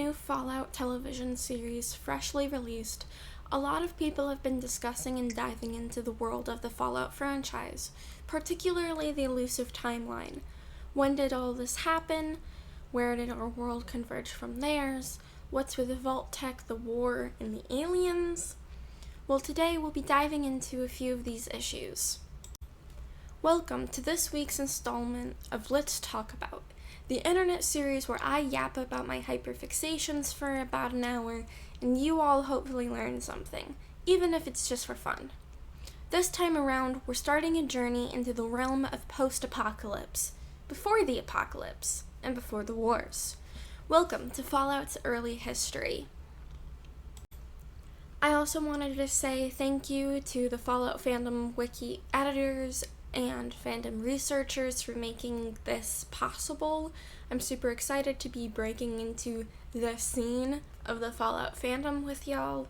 new Fallout television series freshly released, a lot of people have been discussing and diving into the world of the Fallout franchise, particularly the elusive timeline. When did all this happen? Where did our world converge from theirs? What's with the vault tech, the war, and the aliens? Well, today we'll be diving into a few of these issues. Welcome to this week's installment of Let's Talk About, the internet series where I yap about my hyperfixations for about an hour, and you all hopefully learn something, even if it's just for fun. This time around, we're starting a journey into the realm of post-apocalypse, before the apocalypse, and before the wars. Welcome to Fallout's early history. I also wanted to say thank you to the Fallout Fandom Wiki editors and fandom researchers for making this possible. I'm super excited to be breaking into the scene of the Fallout fandom with y'all,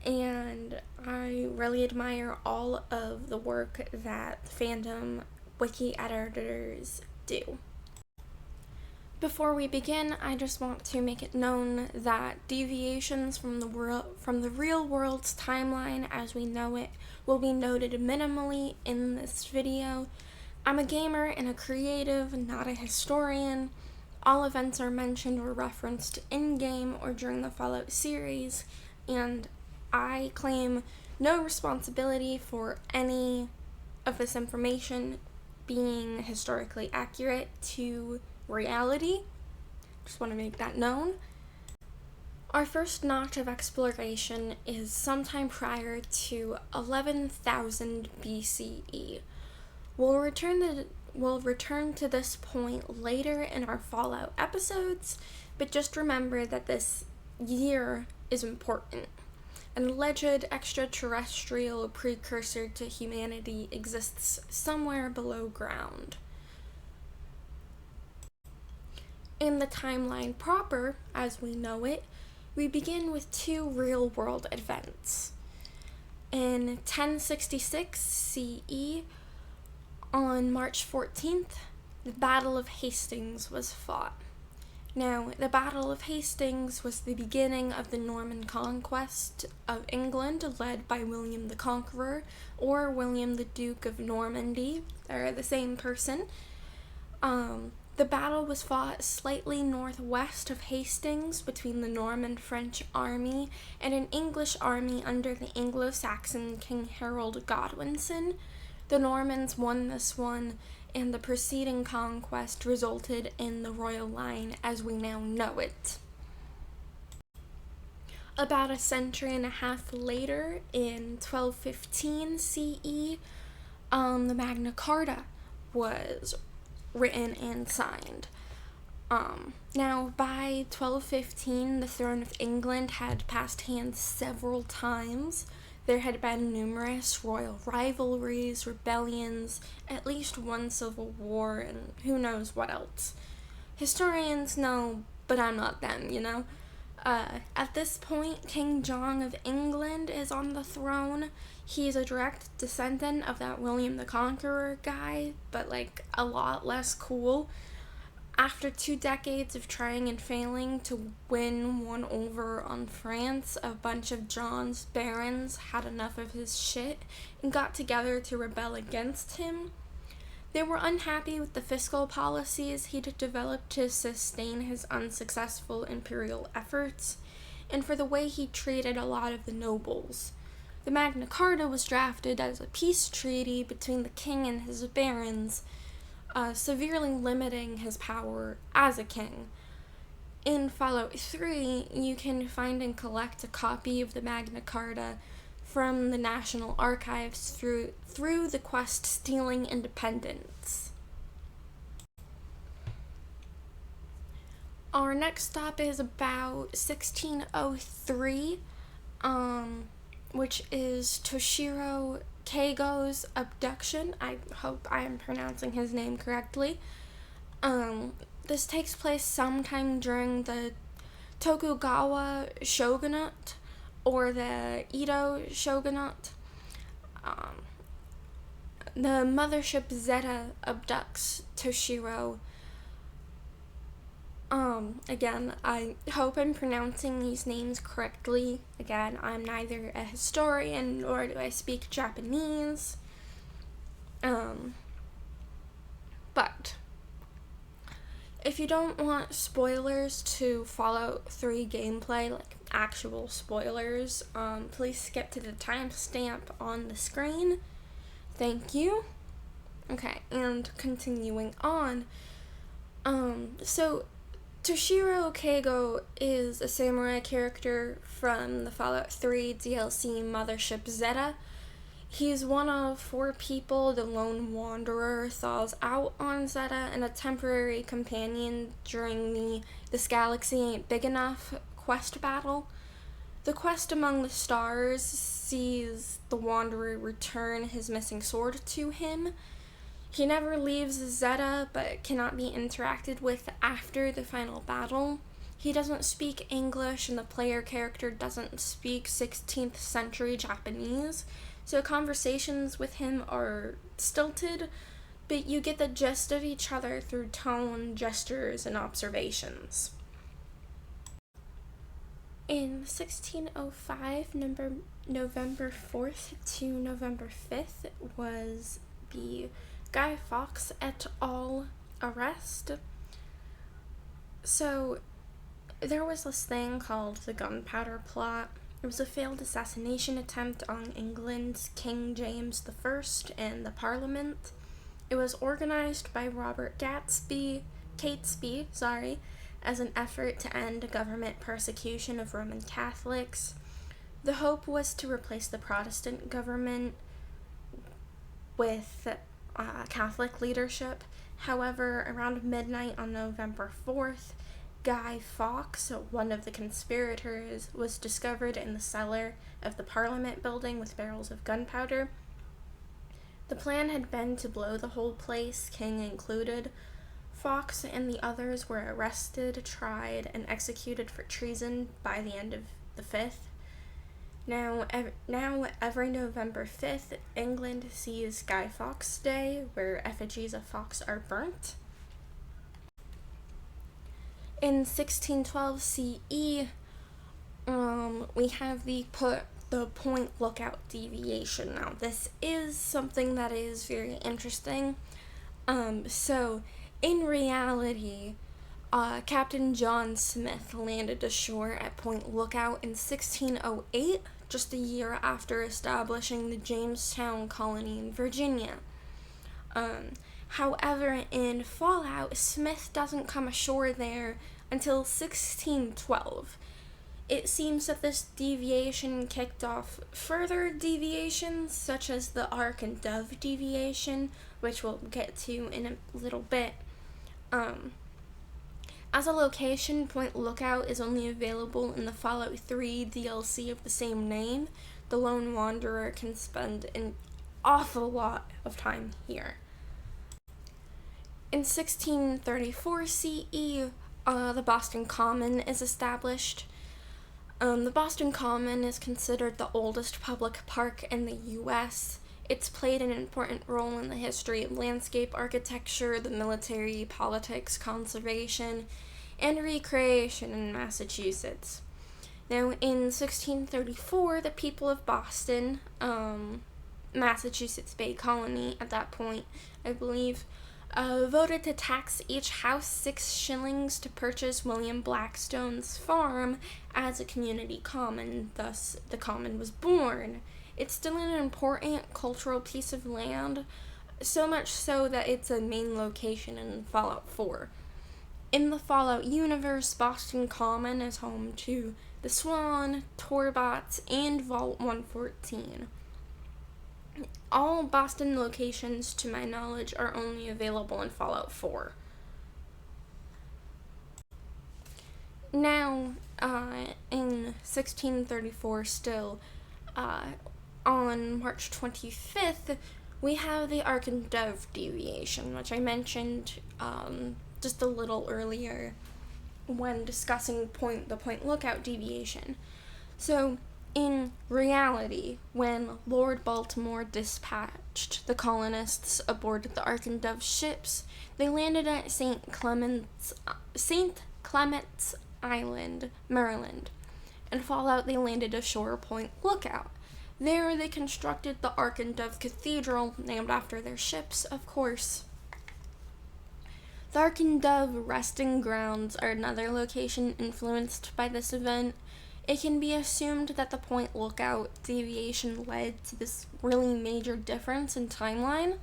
and I really admire all of the work that fandom wiki editors do. Before we begin, I just want to make it known that deviations from the real world's timeline as we know it will be noted minimally in this video. I'm a gamer and a creative, not a historian. All events are mentioned or referenced in-game or during the Fallout series, and I claim no responsibility for any of this information being historically accurate to reality. Just want to make that known. Our first notch of exploration is sometime prior to 11,000 BCE. We'll return to this point later in our Fallout episodes, but just remember that this year is important. An alleged extraterrestrial precursor to humanity exists somewhere below ground. In the timeline proper, as we know it, we begin with two real-world events. In 1066 CE, on March 14th, the Battle of Hastings was fought. Now, the Battle of Hastings was the beginning of the Norman conquest of England, led by William the Conqueror, or William the Duke of Normandy. They're the same person. The battle was fought slightly northwest of Hastings between the Norman French army and an English army under the Anglo-Saxon King Harold Godwinson. The Normans won this one, and the preceding conquest resulted in the royal line as we now know it. About a century and a half later, in 1215 CE, the Magna Carta was written and signed. Now, by 1215, the throne of England had passed hands several times. There had been numerous royal rivalries, rebellions, at least one civil war, and who knows what else. Historians know, but I'm not them, you know? At this point, King John of England is on the throne. He's a direct descendant of that William the Conqueror guy, but a lot less cool. After 2 decades of trying and failing to win one over on France, a bunch of John's barons had enough of his shit and got together to rebel against him. They were unhappy with the fiscal policies he'd developed to sustain his unsuccessful imperial efforts, and for the way he treated a lot of the nobles. The Magna Carta was drafted as a peace treaty between the king and his barons, severely limiting his power as a king. In Fallout 3, you can find and collect a copy of the Magna Carta from the National Archives through the quest Stealing Independence. Our next stop is about 1603, which is Toshiro Keigo's abduction. I hope I am pronouncing his name correctly. This takes place sometime during the Tokugawa shogunate, or the Edo shogunate. The mothership Zeta abducts Toshiro Again, I hope I'm pronouncing these names correctly. Again, I'm neither a historian nor do I speak Japanese. But if you don't want spoilers to Fallout 3 gameplay, like actual spoilers, please skip to the timestamp on the screen. Thank you. Okay, and continuing on. So Toshiro Keigo is a samurai character from the Fallout 3 DLC Mothership Zeta. He's one of 4 people the Lone Wanderer thaws out on Zeta and a temporary companion during the This Galaxy Ain't Big Enough quest battle. The quest among the stars sees the Wanderer return his missing sword to him. He never leaves Zeta, but cannot be interacted with after the final battle. He doesn't speak English, and the player character doesn't speak 16th century Japanese, so conversations with him are stilted, but you get the gist of each other through tone, gestures, and observations. In 1605, November 4th to November 5th was the Guy Fawkes et al. Arrest. So, there was this thing called the Gunpowder Plot. It was a failed assassination attempt on England's King James I and the Parliament. It was organized by Robert Catesby, as an effort to end government persecution of Roman Catholics. The hope was to replace the Protestant government with Catholic leadership. However, around midnight on November 4th, Guy Fawkes, one of the conspirators, was discovered in the cellar of the Parliament building with barrels of gunpowder. The plan had been to blow the whole place, King included. Fawkes and the others were arrested, tried, and executed for treason by the end of the 5th. Now, every November 5th, England sees Guy Fawkes Day, where effigies of Fawkes are burnt. In 1612 CE, we have the point lookout deviation. Now, this is something that is very interesting. So, in reality, Captain John Smith landed ashore at Point Lookout in 1608, just a year after establishing the Jamestown colony in Virginia. However, in Fallout, Smith doesn't come ashore there until 1612. It seems that this deviation kicked off further deviations, such as the Ark and Dove deviation, which we'll get to in a little bit. As a location, Point Lookout is only available in the Fallout 3 DLC of the same name. The Lone Wanderer can spend an awful lot of time here. In 1634 CE, the Boston Common is established. The Boston Common is considered the oldest public park in the U.S. It's played an important role in the history of landscape architecture, the military, politics, conservation, and recreation in Massachusetts. Now, in 1634, the people of Boston, Massachusetts Bay Colony at that point, I believe, voted to tax each house 6 shillings to purchase William Blackstone's farm as a community common. Thus, the common was born. It's still an important cultural piece of land, so much so that it's a main location in Fallout 4. In the Fallout universe, Boston Common is home to the Swan, Torbots, and Vault 114. All Boston locations, to my knowledge, are only available in Fallout 4. Now, in 1634 still, on March 25th, we have the Ark and Dove deviation, which I mentioned just a little earlier when discussing the Point Lookout deviation. So, in reality, when Lord Baltimore dispatched the colonists aboard the Ark and Dove ships, they landed at St. Clements Island, Maryland. In Fallout, they landed ashore Point Lookout. There, they constructed the Ark and Dove Cathedral, named after their ships, of course. The Ark and Dove resting grounds are another location influenced by this event. It can be assumed that the Point Lookout deviation led to this really major difference in timeline.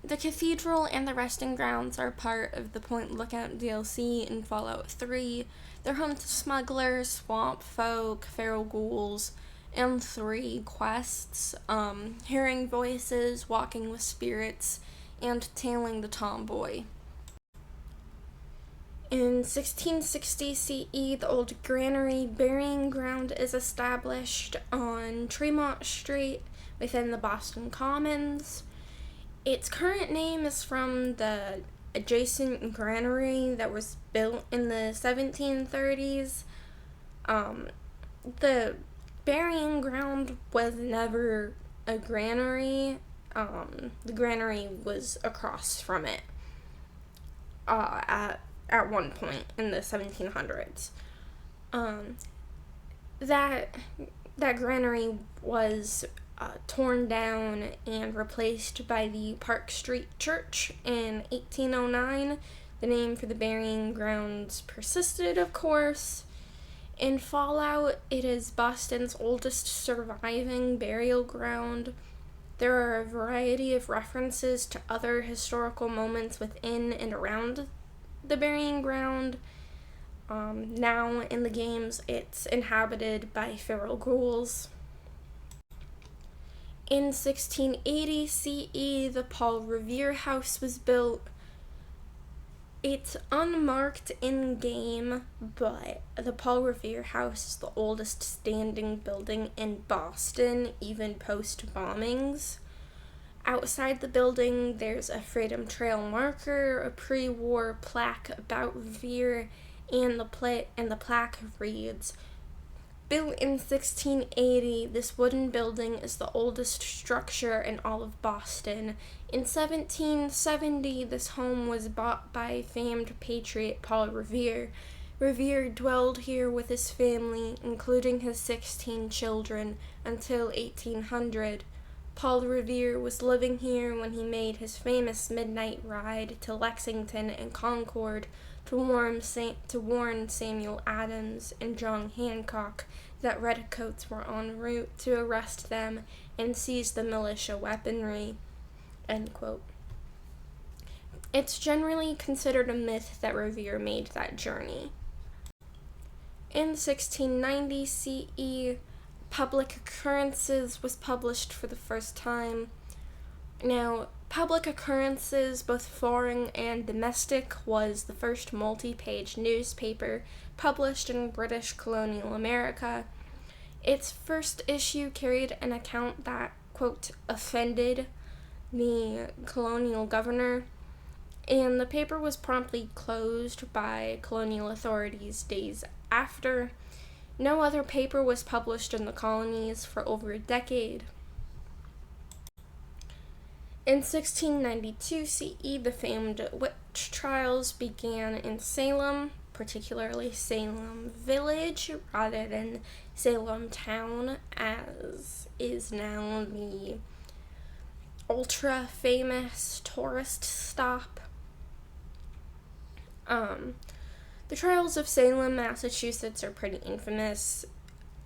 The cathedral and the resting grounds are part of the Point Lookout DLC in Fallout 3. They're home to smugglers, swamp folk, feral ghouls, and 3 quests, hearing voices, walking with spirits, and tailing the tomboy. In 1660 CE, the old granary burying ground is established on Tremont Street within the Boston Commons. Its current name is from the adjacent granary that was built in the 1730s. The burying ground was never a granary. The granary was across from it at one point in the 1700s. That granary was torn down and replaced by the Park Street Church in 1809. The name for the burying grounds persisted, of course. In Fallout, it is Boston's oldest surviving burial ground. There are a variety of references to other historical moments within and around the burying ground. Now, in the games, it's inhabited by feral ghouls. In 1680 CE, the Paul Revere House was built. It's unmarked in-game, but the Paul Revere House is the oldest standing building in Boston, even post-bombings. Outside the building, there's a Freedom Trail marker, a pre-war plaque about Revere, and the plaque reads, "Built in 1680, this wooden building is the oldest structure in all of Boston. In 1770, this home was bought by famed patriot Paul Revere. Revere dwelled here with his family, including his 16 children, until 1800. Paul Revere was living here when he made his famous midnight ride to Lexington and Concord to warn Samuel Adams and John Hancock that redcoats were en route to arrest them and seize the militia weaponry." End quote. It's generally considered a myth that Revere made that journey. In 1690 CE, Public Occurrences was published for the first time. Now, Public Occurrences, both foreign and domestic, was the first multi-page newspaper published in British colonial America. Its first issue carried an account that, quote, offended the colonial governor, and the paper was promptly closed by colonial authorities days after. No other paper was published in the colonies for over a decade. In 1692 CE, the famed witch trials began in Salem, particularly Salem Village, rather than Salem Town, as is now the ultra-famous tourist stop. The trials of Salem, Massachusetts are pretty infamous.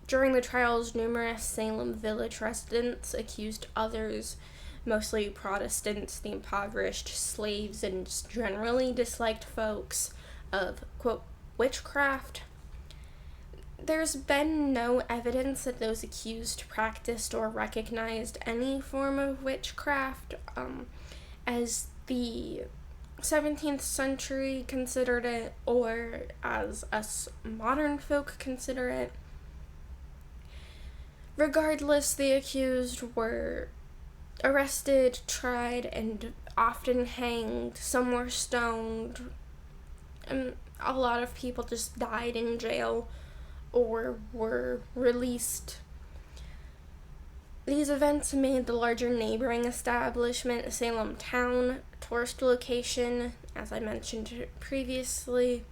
During the trials, numerous Salem Village residents accused others, mostly Protestants, the impoverished, slaves, and just generally disliked folks, of, quote, witchcraft. There's been no evidence that those accused practiced or recognized any form of witchcraft, as the 17th century considered it, or as us modern folk consider it. Regardless, the accused were arrested, tried, and often hanged. Some were stoned, and a lot of people just died in jail or were released. These events made the larger neighboring establishment, Salem Town, a tourist location, as I mentioned previously.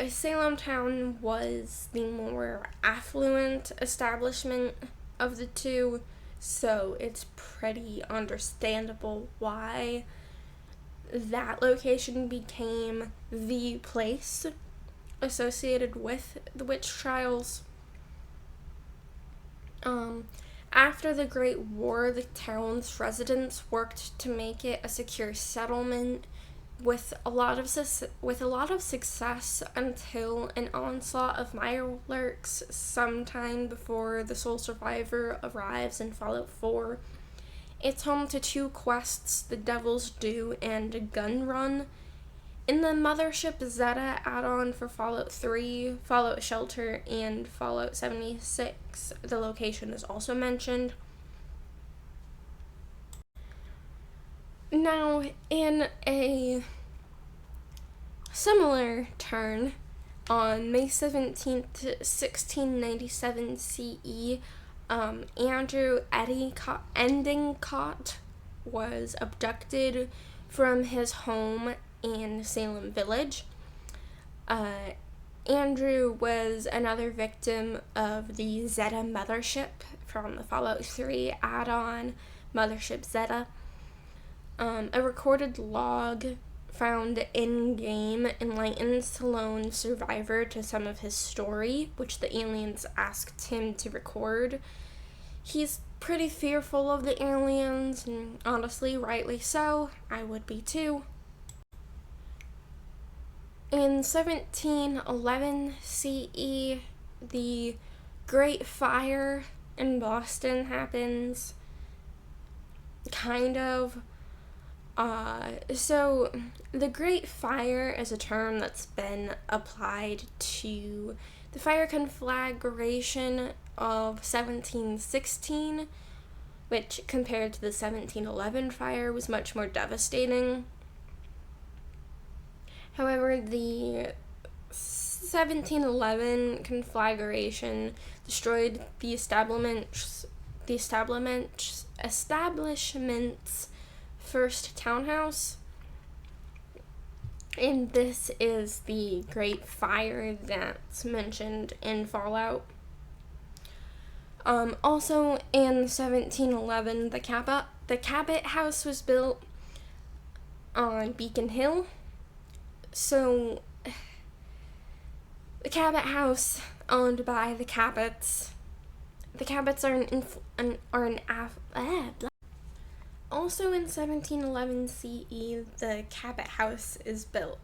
Salem Town was the more affluent establishment of the two, so it's pretty understandable why that location became the place associated with the witch trials. After the Great War, the town's residents worked to make it a secure settlement with a lot of success until an onslaught of mirelurks sometime before the sole survivor arrives in Fallout 4. It's home to 2 quests, the Devil's Due and Gun Run. In the Mothership Zeta add-on for Fallout 3, Fallout Shelter, and Fallout 76, the location is also mentioned. Now, in a similar turn, on May 17th, 1697 CE, Andrew Endicott was abducted from his home in Salem Village. Andrew was another victim of the Zeta Mothership from the Fallout 3 add-on, Mothership Zeta. A recorded log found in-game enlightens the lone survivor to some of his story, which the aliens asked him to record. He's pretty fearful of the aliens, and honestly, rightly so. I would be too. In 1711 CE, the Great Fire in Boston happens. Kind of. So, the Great Fire is a term that's been applied to the fire conflagration of 1716, which, compared to the 1711 fire, was much more devastating. However, the 1711 conflagration destroyed the establishment's first townhouse, and this is the Great Fire that's mentioned in Fallout. Also in 1711, the Cabot house was built on Beacon Hill. So, the Cabot house, owned by the Cabots. The Cabots Also in 1711 CE, the Cabot house is built.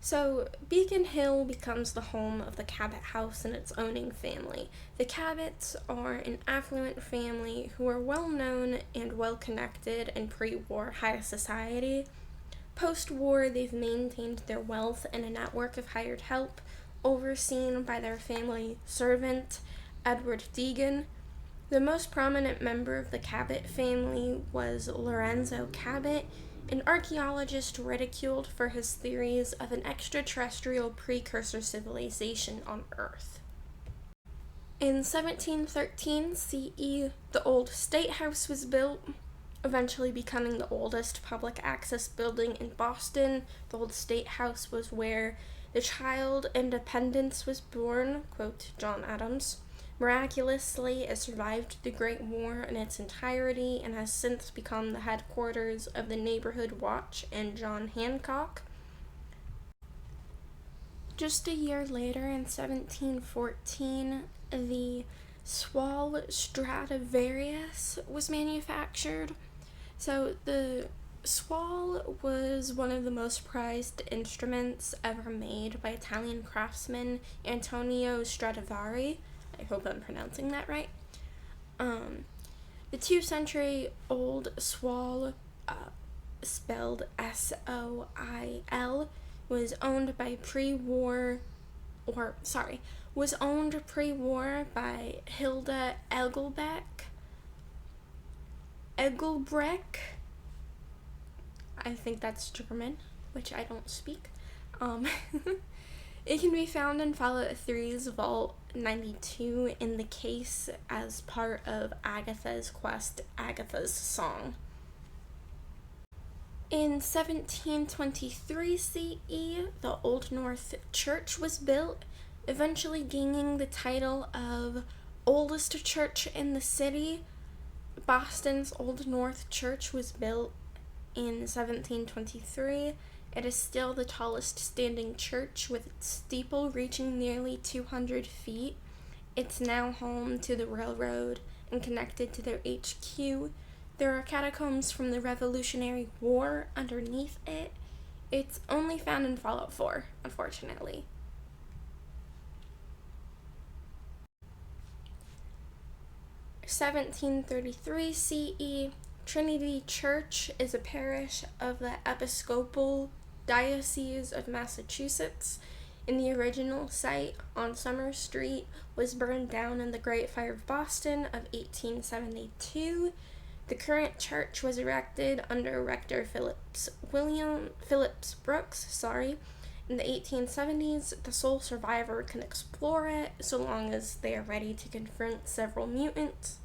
So, Beacon Hill becomes the home of the Cabot house and its owning family. The Cabots are an affluent family who are well known and well connected in pre-war high society. Post-war, they've maintained their wealth and a network of hired help, overseen by their family servant, Edward Deegan. The most prominent member of the Cabot family was Lorenzo Cabot, an archaeologist ridiculed for his theories of an extraterrestrial precursor civilization on Earth. In 1713 CE, the old State House was built, eventually becoming the oldest public access building in Boston. The old State House was where the child independence was born, quote John Adams. Miraculously, it survived the Great War in its entirety and has since become the headquarters of the Neighborhood Watch and John Hancock. Just a year later, in 1714, the Swall Stradivarius was manufactured. So the Swall was one of the most prized instruments ever made by Italian craftsman Antonio Stradivari. I hope I'm pronouncing that right. The 2-century-old Swall, spelled S-O-I-L, was owned pre-war by Hilda Egelbrecht. I think that's German, which I don't speak. It can be found in Fallout 3's vault 1592 in the case as part of Agatha's quest, Agatha's Song. In 1723 CE, the Old North Church was built, eventually gaining the title of oldest church in the city. Boston's Old North Church was built in 1723. It is still the tallest standing church, with its steeple reaching nearly 200 feet. It's now home to the railroad and connected to their HQ. There are catacombs from the Revolutionary War underneath it. It's only found in Fallout 4, unfortunately. In 1733 CE, Trinity Church is a parish of the Episcopal Diocese of Massachusetts, and the original site on Summer Street was burned down in the Great Fire of Boston of 1872. The current church was erected under Rector Phillips Brooks. In the 1870s, the sole survivor can explore it so long as they are ready to confront several mutants.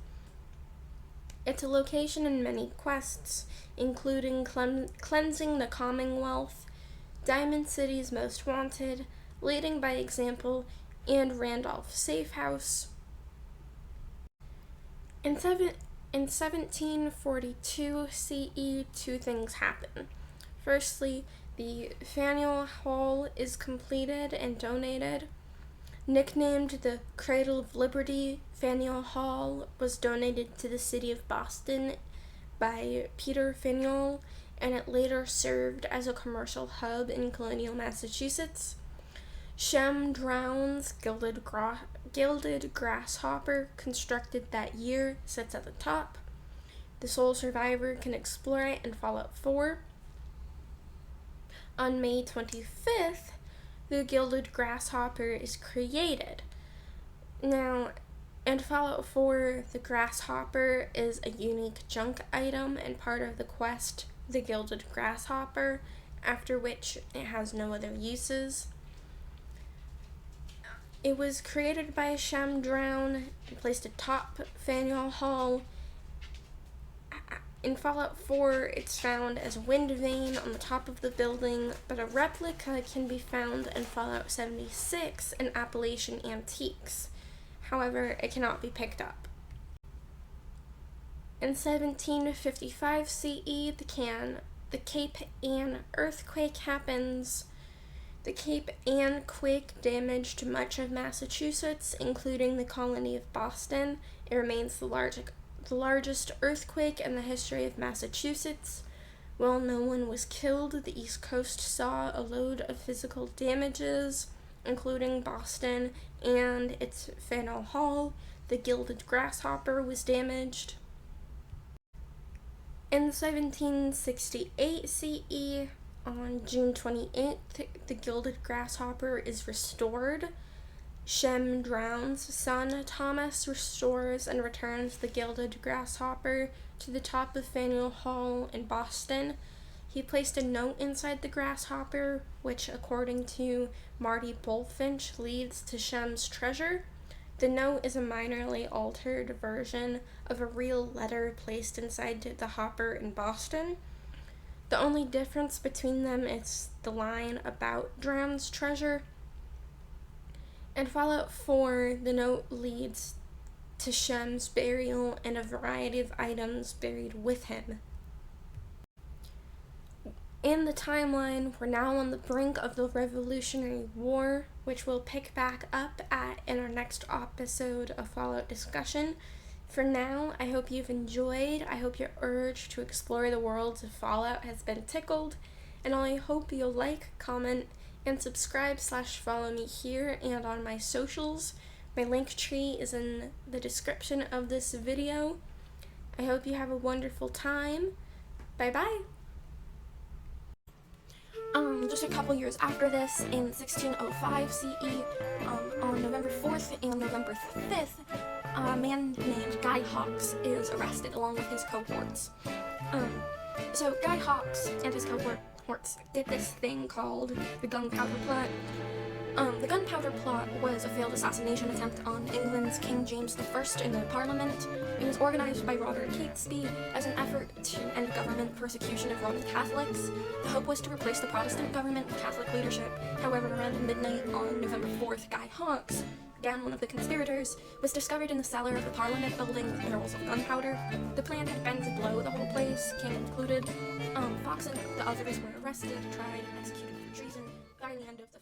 It's a location in many quests, including Cleansing the Commonwealth, Diamond City's Most Wanted, Leading by Example, and Randolph Safe House. In 1742 CE, two things happen. Firstly, the Faneuil Hall is completed and donated. Nicknamed the Cradle of Liberty, Faneuil Hall was donated to the city of Boston by Peter Faneuil, and it later served as a commercial hub in colonial Massachusetts. Shem Drown's gilded grasshopper, constructed that year, sits at the top. The sole survivor can explore it in Fallout 4. On May 25th, the gilded grasshopper is created. Now, in Fallout 4, the grasshopper is a unique junk item and part of the quest, the gilded grasshopper, after which it has no other uses. It was created by Shem Drown and placed atop Faneuil Hall. In Fallout 4, it's found as a wind vane on the top of the building, but a replica can be found in Fallout 76 in Appalachian Antiques. However, it cannot be picked up. In 1755 CE, the Cape Ann earthquake happens. The Cape Ann quake damaged much of Massachusetts, including the colony of Boston. It remains the largest earthquake in the history of Massachusetts. While no one was killed, the East Coast saw a load of physical damages, including Boston and its Faneuil Hall. The gilded grasshopper was damaged. In 1768 CE, on June 28th, the gilded grasshopper is restored. Shem Drown's son, Thomas, restores and returns the gilded grasshopper to the top of Faneuil Hall in Boston. He placed a note inside the grasshopper, which, according to Marty Bullfinch, leads to Shem's treasure. The note is a minorly altered version of a real letter placed inside the hopper in Boston. The only difference between them is the line about Drown's treasure. In Fallout 4, the note leads to Shem's burial and a variety of items buried with him. In the timeline, we're now on the brink of the Revolutionary War, which we'll pick back up in our next episode of Fallout discussion. For now, I hope you've enjoyed. I hope your urge to explore the worlds of Fallout has been tickled, and I hope you'll like, comment, and subscribe/follow me here and on my socials. My link tree is in the description of this video. I hope you have a wonderful time. Bye-bye! Just a couple years after this, in 1605 CE, on November 4th and November 5th, a man named Guy Hawks is arrested along with his cohorts. So Guy Hawks and his cohorts did this thing called the Gunpowder Plot. The gunpowder plot was a failed assassination attempt on England's King James I in the Parliament. It was organized by Robert Catesby as an effort to end government persecution of Roman Catholics. The hope was to replace the Protestant government with Catholic leadership. However, around midnight on November 4th, Guy Hawkes, again one of the conspirators, was discovered in the cellar of the Parliament building with barrels of gunpowder. The plan had been to blow the whole place, King included. Fox and the others were arrested, tried, and executed for treason. By the end of the